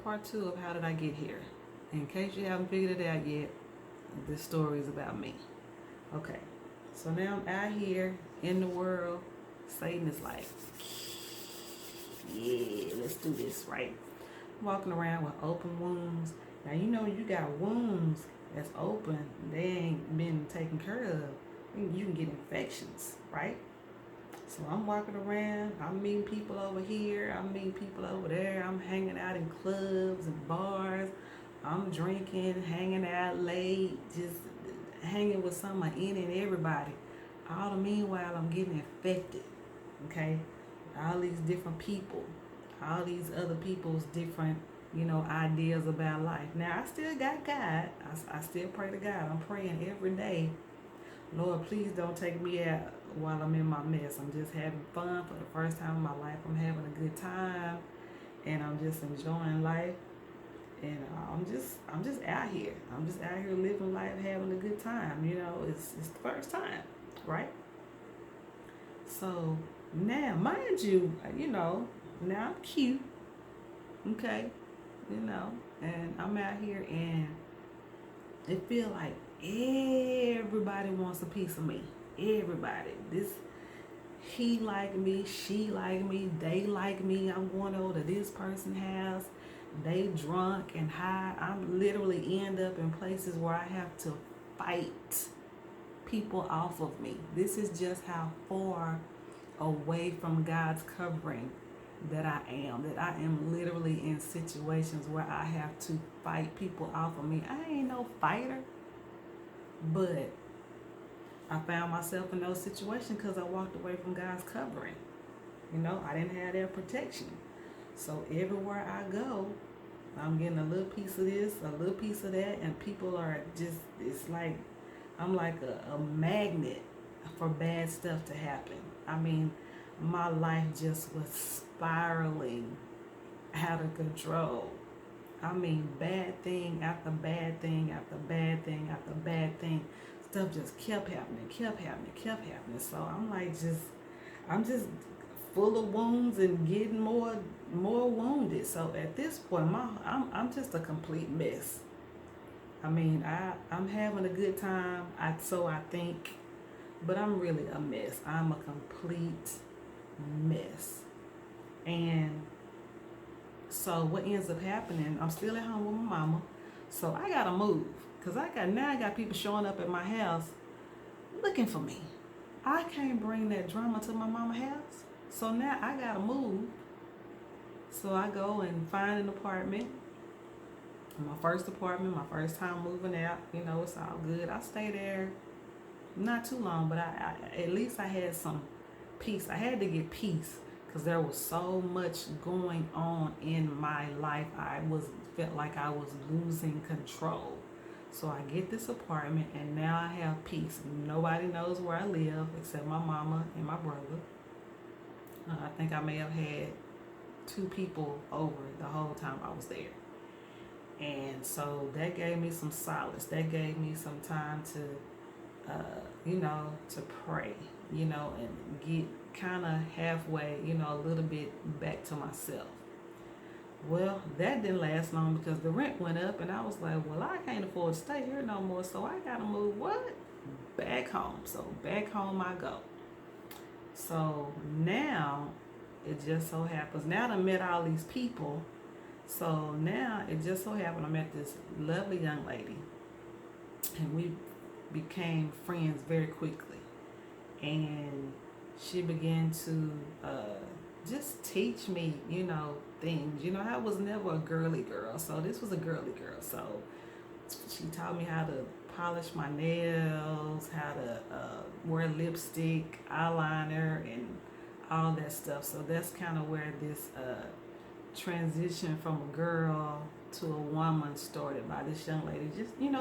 part two of how did I get here. In case you haven't figured it out yet, this story is about me. Okay, so now I'm out here in the world. Satan is like, yeah, let's do this, right? I'm walking around with open wounds. Now, you know, you got wounds that's open, they ain't been taken care of. You can get infections, right? So I'm walking around, I'm meeting people over here, I'm meeting people over there, I'm hanging out in clubs and bars, I'm drinking, hanging out late, just hanging with some of any and everybody. All the meanwhile, I'm getting infected, okay? All these different people, all these other people's different, ideas about life. Now, I still got God. I still pray to God. I'm praying every day. Lord, please don't take me out while I'm in my mess. I'm just having fun for the first time in my life. I'm having a good time, and I'm just enjoying life. And I'm just out here. I'm just out here living life, having a good time. It's the first time, right? So now, mind you, now I'm cute, okay, and I'm out here, and it feel like everybody wants a piece of me. Everybody. He like me, she like me, they like me. I'm going over to this person's house. They drunk and high. I'm literally end up in places where I have to fight people off of me. This is just how far away from God's covering that I am literally in situations where I have to fight people off of me. I ain't no fighter, but I found myself in those situations because I walked away from God's covering. I didn't have that protection. So everywhere I go, I'm getting a little piece of this, a little piece of that, and people are just, it's like, I'm like a magnet for bad stuff to happen. I mean, my life just was spiraling out of control. I mean, bad thing after bad thing after bad thing after bad thing. Stuff just kept happening. So I'm just full of wounds and getting more wounded. So at this point, I'm just a complete mess. I mean, I'm having a good time. So I think, but I'm really a mess. I'm a complete mess. And so what ends up happening, I'm still at home with my mama. So I gotta move. Cause I got people showing up at my house looking for me. I can't bring that drama to my mama's house. So now I gotta move. So I go and find an apartment. My first apartment, my first time moving out, it's all good. I stay there not too long, but I at least I had some peace. I had to get peace because there was so much going on in my life. Felt like I was losing control. So I get this apartment, and now I have peace. Nobody knows where I live except my mama and my brother. I think I may have had 2 people over the whole time I was there. And so that gave me some solace. That gave me some time to, to pray, and get kind of halfway, a little bit back to myself. Well, that didn't last long because the rent went up, and I was like, well, I can't afford to stay here no more, so I gotta move back home. So back home I go. So now it just so happens, now that I met all these people, so now it just so happened I met this lovely young lady, and we became friends very quickly, and she began to just teach me, things. I was never a girly girl, so this was a girly girl. So she taught me how to polish my nails, how to wear lipstick, eyeliner, and all that stuff. So that's kind of where this transition from a girl to a woman started, by this young lady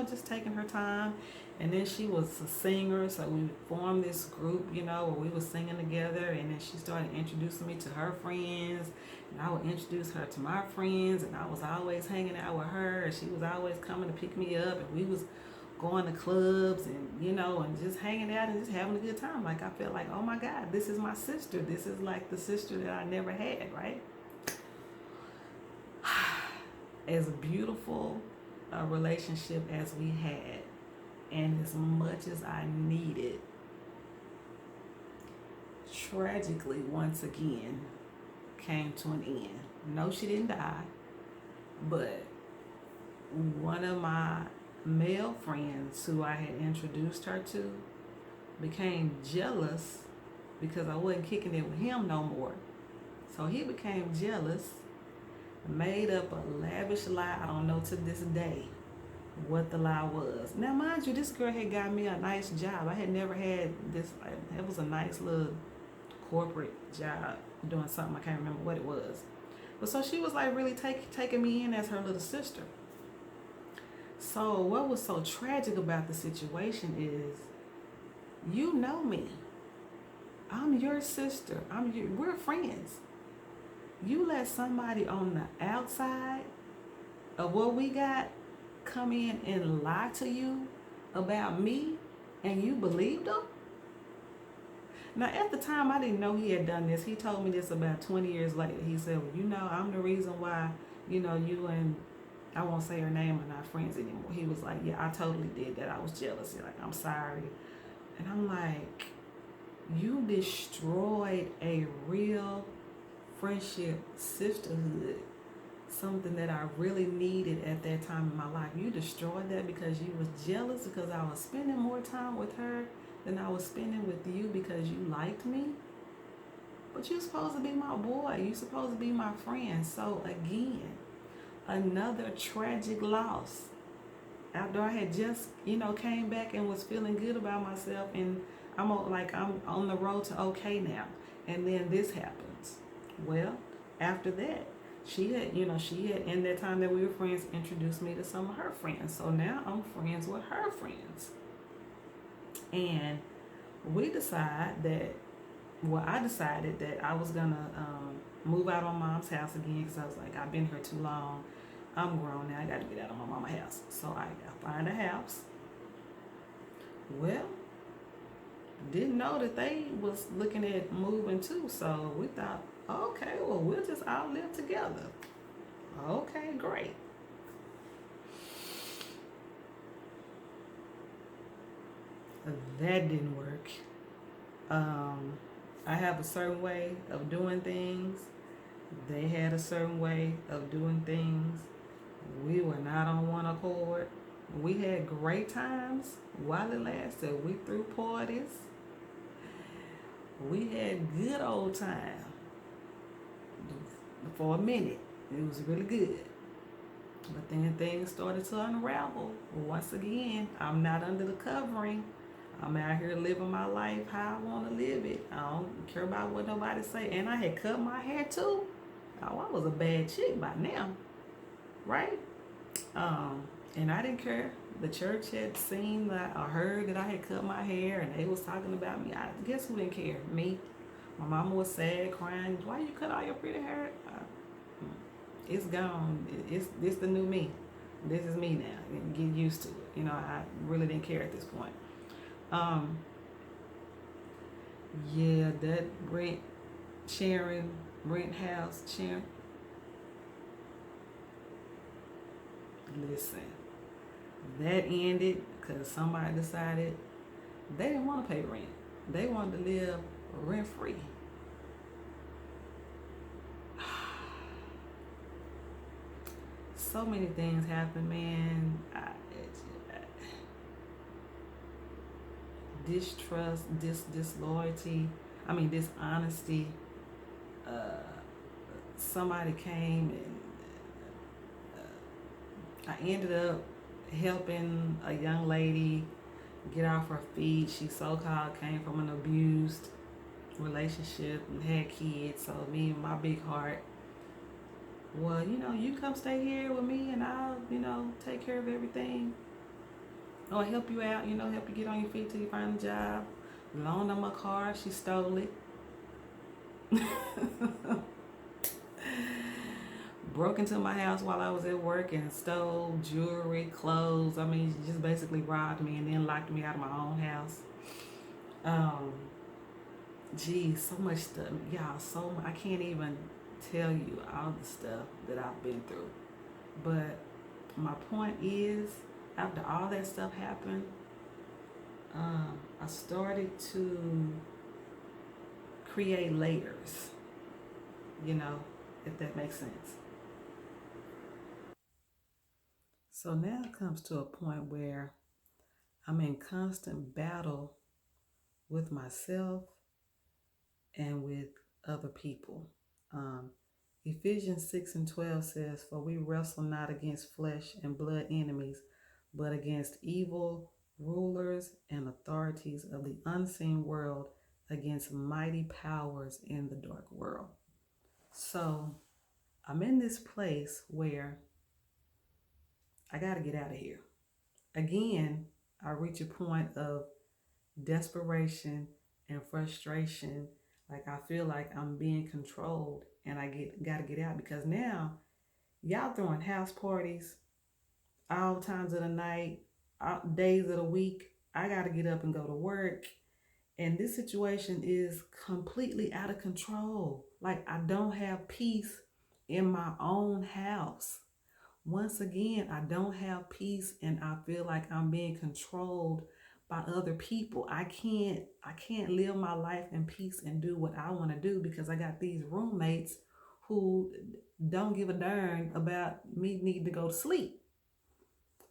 just taking her time. And then she was a singer, so we formed this group, where we were singing together. And then she started introducing me to her friends, and I would introduce her to my friends, and I was always hanging out with her, and she was always coming to pick me up, and we was going to clubs, and and just hanging out and just having a good time. Like, I felt like, oh my God, this is my sister. This is like the sister that I never had, right? as beautiful a relationship as we had, and as much as I needed, tragically once again came to an end. No, she didn't die, but one of my male friends who I had introduced her to became jealous because I wasn't kicking it with him no more. So he became jealous, made up a lavish lie. I don't know to this day what the lie was. Now, mind you, this girl had got me a nice job. I had never had this. It was a nice little corporate job doing something. I can't remember what it was. But so she was like really taking me in as her little sister. So what was so tragic about the situation is, you know me. I'm your sister. We're friends. You let somebody on the outside of what we got come in and lie to you about me, and you believed them? Now, at the time, I didn't know he had done this. He told me this about 20 years later. He said, well, you know, I'm the reason why, you know, you and, I won't say her name, are not friends anymore. He was like, yeah, I totally did that. I was jealous. He's like, I'm sorry. And I'm like, you destroyed a real friendship, sisterhood, something that I really needed at that time in my life. You destroyed that because you was jealous because I was spending more time with her than I was spending with you because you liked me. But you're supposed to be my boy. You're supposed to be my friend. So again, another tragic loss. After I had just, you know, came back and was feeling good about myself, and I'm on the road to okay now. And then this happens. Well, after that, she had, in that time that we were friends, introduced me to some of her friends. So now I'm friends with her friends. And I decided that I was going to move out on mom's house again, because I was like, I've been here too long. I'm grown now. I got to get out of my mama's house. So I find a house. Well, didn't know that they was looking at moving too. So we thought, okay, well, we'll just all live together. Okay, great. That didn't work. I have a certain way of doing things. They had a certain way of doing things. We were not on one accord. We had great times while it lasted. We threw parties. We had good old time. For a minute, it was really good. But then things started to unravel. Once again, I'm not under the covering. I'm out here living my life how I want to live it. I don't care about what nobody say. And I had cut my hair too. Oh, I was a bad chick by now, right? And I didn't care. The church had seen that or heard that I had cut my hair, and they was talking about me. I guess who didn't care? Me. My mama was sad, crying. Why you cut all your pretty hair? It's gone. It's the new me. This is me now. Get used to it. I really didn't care at this point. Yeah, that rent house sharing. Listen, that ended because somebody decided they didn't want to pay rent. They wanted to live rent free. So many things happen, man. Distrust, disloyalty, dishonesty. Somebody came and I ended up helping a young lady get off her feet. She so-called came from an abused relationship and had kids. So me and my big heart, well, you come stay here with me and I'll, take care of everything. Or help you out, help you get on your feet till you find a job. Loaned her my car, she stole it. Broke into my house while I was at work and stole jewelry, clothes. Just basically robbed me and then locked me out of my own house. So much stuff. Y'all, I can't even tell you all the stuff that I've been through. But my point is, after all that stuff happened, I started to create layers, you know, if that makes sense. So now it comes to a point where I'm in constant battle with myself and with other people. Um, Ephesians 6 and 12 says, "For we wrestle not against flesh and blood enemies, but against evil rulers and authorities of the unseen world, against mighty powers in the dark world." So I'm in this place where I got to get out of here. Again, I reach a point of desperation and frustration. Like I feel like I'm being controlled and I got to get out because now y'all throwing house parties all times of the night, all days of the week. I got to get up and go to work. And this situation is completely out of control. Like I don't have peace in my own house. Once again, I don't have peace and I feel like I'm being controlled by other people. I can't live my life in peace and do what I want to do because I got these roommates who don't give a darn about me needing to go to sleep.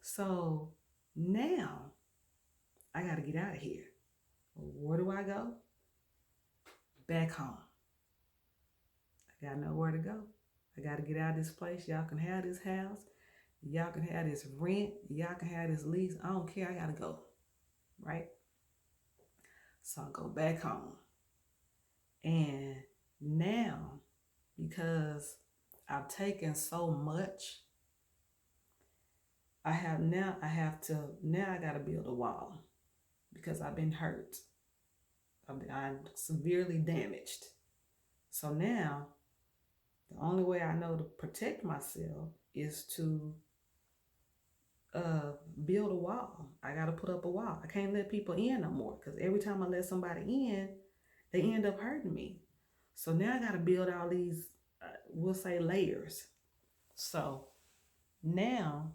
So now I got to get out of here. Where do I go? Back home. I got nowhere to go. I got to get out of this place. Y'all can have this house. Y'all can have this rent. Y'all can have this lease. I don't care. I got to go. Right? So I go back home. And now, because I've taken so much, I got to build a wall because I've been hurt. I'm severely damaged. So now, the only way I know to protect myself is to build a wall. I got to put up a wall. I can't let people in no more because every time I let somebody in, they end up hurting me. So now I got to build all these, we'll say, layers. So now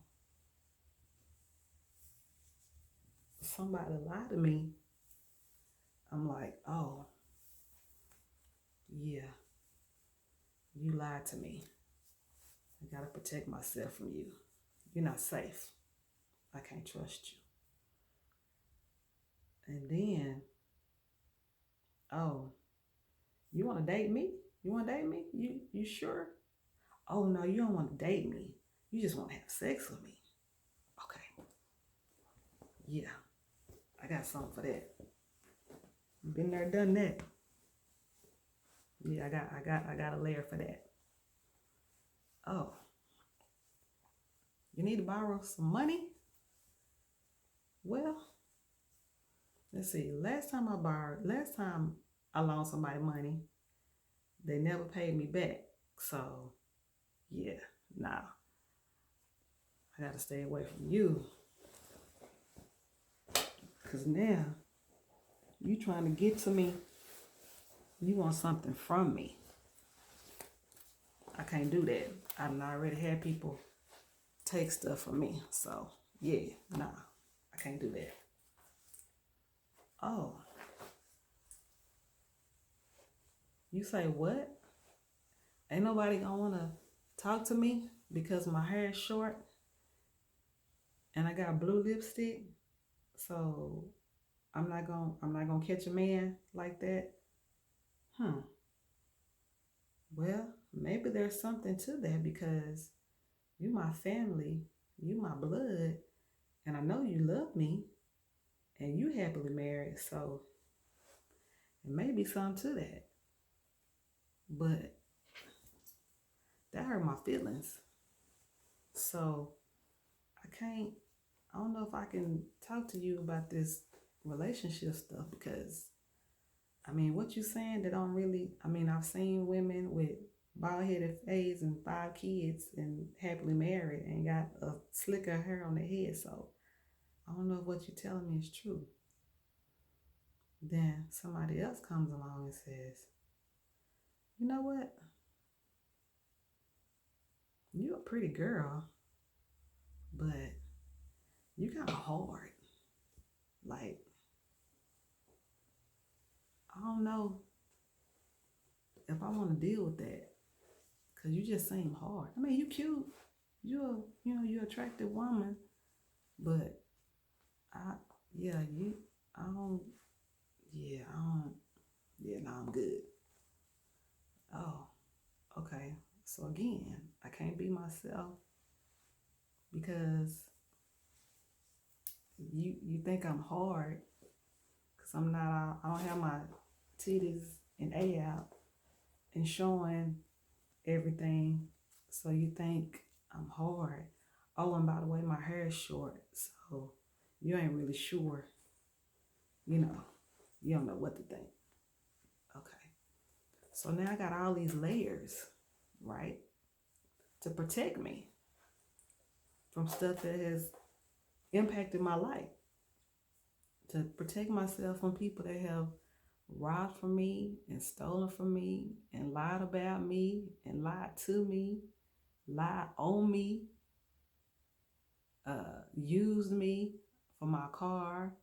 somebody lied to me. I'm like, oh, yeah, you lied to me. I got to protect myself from you. You're not safe. I can't trust you. And then, oh, you want to date me? You want to date me? You sure? Oh no, you don't want to date me. You just want to have sex with me. Okay. Yeah, I got something for that. Been there, done that. Yeah, I got a layer for that. Oh, you need to borrow some money? Well, let's see. Last time I loaned somebody money, they never paid me back. So, yeah, nah, I gotta stay away from you. Cause now you trying to get to me. You want something from me. I can't do that. I've already had people take stuff from me. So, yeah, nah, I can't do that. Oh, you say what? Ain't nobody gonna wanna talk to me because my hair is short and I got blue lipstick. So I'm not gonna catch a man like that. Hmm. Well, maybe there's something to that because you my family, you my blood, and I know you love me and you happily married, so it may be something to that. But that hurt my feelings. So I don't know if I can talk to you about this relationship stuff because I mean, what you saying that don't really, I mean, I've seen women with bald headed face and 5 kids and happily married and got a slicker hair on their head. So I don't know if what you're telling me is true. Then somebody else comes along and says, you know what? You're a pretty girl. but you kind of hard. Like, I don't know if I want to deal with that, because you just seem hard. I mean, you cute. You're attractive woman, but I, yeah, I don't, I don't, no, I'm good. Oh, okay. So again, I can't be myself because you think I'm hard because I'm not. I don't have my titties and A out and showing everything. So you think I'm hard. Oh, and by the way, my hair is short, so you ain't really sure. You know, you don't know what to think. Okay. So now I got all these layers, right, to protect me from stuff that has impacted my life, to protect myself from people that have robbed from me and stolen from me and lied about me and lied to me, lied on me, used me for my car,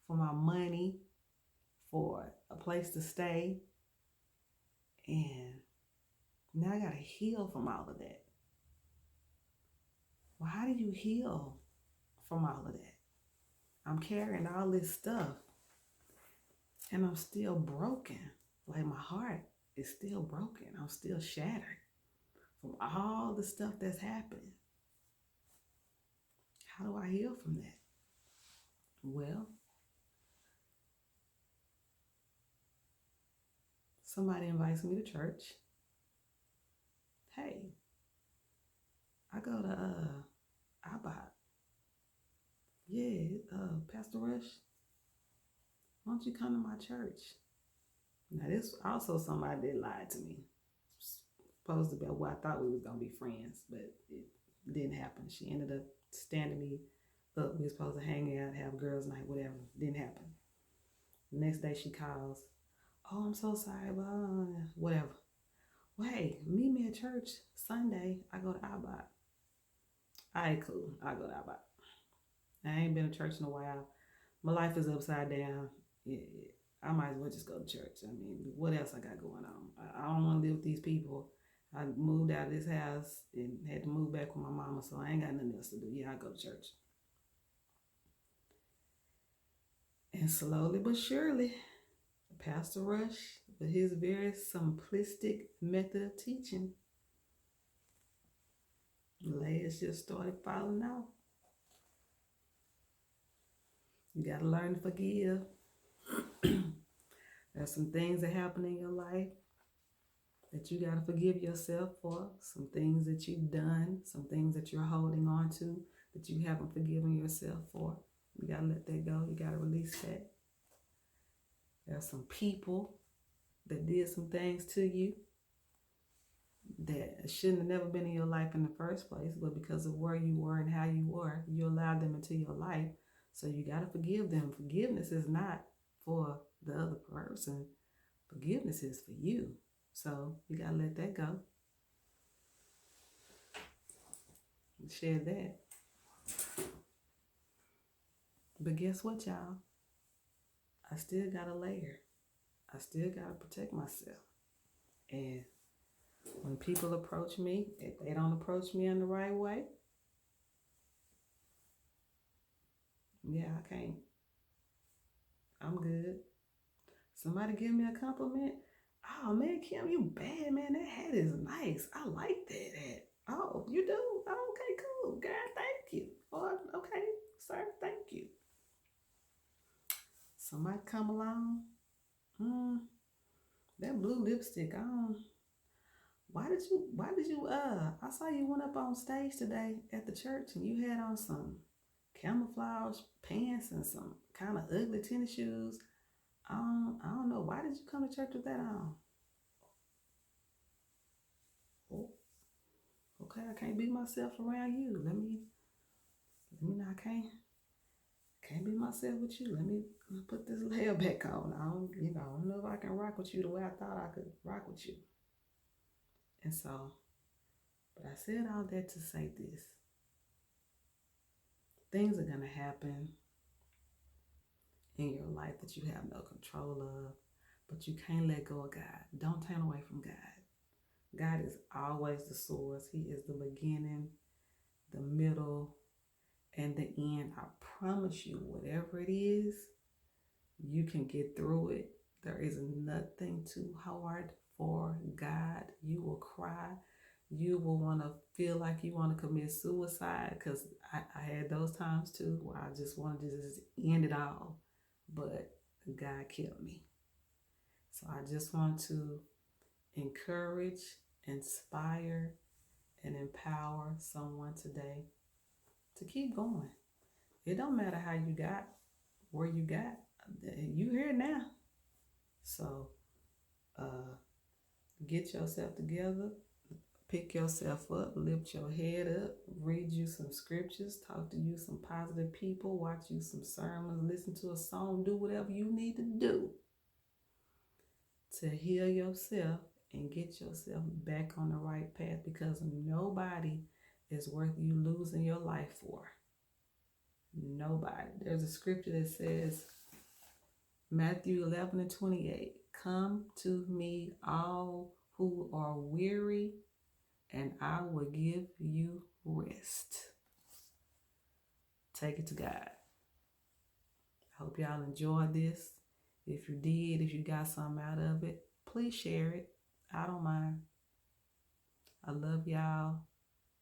for my money, for a place to stay. And now I gotta heal from all of that. Well, how do you heal from all of that? I'm carrying all this stuff and I'm still broken. Like my heart is still broken. I'm still shattered from all the stuff that's happened. How do I heal from that? Well, somebody invites me to church. Hey, I go to Abba. Yeah, Pastor Rush, why don't you come to my church? Now this also somebody that lied to me. Supposed to be, well, I thought we was gonna be friends, but it didn't happen. She ended up standing me up. We were supposed to hang out, have girls' night, whatever. Didn't happen. The next day she calls. Oh, I'm so sorry, blah, whatever. Well, hey, meet me at church Sunday. I go to Abba. All right, cool. I go to Abba. I ain't been to church in a while. My life is upside down. Yeah, I might as well just go to church. I mean, what else I got going on? I don't want to live with these people. I moved out of this house and had to move back with my mama, so I ain't got nothing else to do. Yeah, I go to church. And slowly but surely, Pastor Rush, with his very simplistic method of teaching, layers just started falling off. You got to learn to forgive. There's some things that happen in your life that you got to forgive yourself for, some things that you've done, some things that you're holding on to that you haven't forgiven yourself for. You got to let that go. You got to release that. There's some people that did some things to you that shouldn't have never been in your life in the first place, but because of where you were and how you were, you allowed them into your life. So you got to forgive them. Forgiveness is not for the other person. Forgiveness is for you. So you got to let that go. Share that. But guess what, y'all? I still got a layer. I still got to protect myself. And when people approach me, if they don't approach me in the right way, yeah, I can't. I'm good. Somebody give me a compliment. Oh man, Kim, you bad, man. That hat is nice. I like that hat. Oh, you do? Oh, okay, cool. God, thank you. Oh, okay, sir, thank you. Somebody come along. That blue lipstick on. Why did you I saw you went up on stage today at the church and you had on some camouflage pants and some kind of ugly tennis shoes. I don't know. Why did you come to church with that on? Oh, okay, I can't be myself around you. Let me know I can't be myself with you. Let me put this layer back on. I don't know if I can rock with you the way I thought I could rock with you. And so, but I said all that to say this. Things are going to happen in your life that you have no control of, but you can't let go of God. Don't turn away from God. God is always the source. He is the beginning, the middle, and the end. I promise you, whatever it is, you can get through it. There is nothing too hard for God. You will cry. You will want to feel like you want to commit suicide, because I had those times too where I just wanted to just end it all. But God kept me. So I just want to encourage, inspire, and empower someone today to keep going. It don't matter how you got where you got. You here now. So get yourself together, pick yourself up, lift your head up, read you some scriptures, talk to you some positive people, watch you some sermons, listen to a song, do whatever you need to do to heal yourself and get yourself back on the right path, because nobody is worth you losing your life for. Nobody. There's a scripture that says, Matthew 11:28, come to me all who are weary, and I will give you rest. Take it to God. I hope y'all enjoyed this. If you did, if you got something out of it, please share it. I don't mind. I love y'all.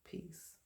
Peace.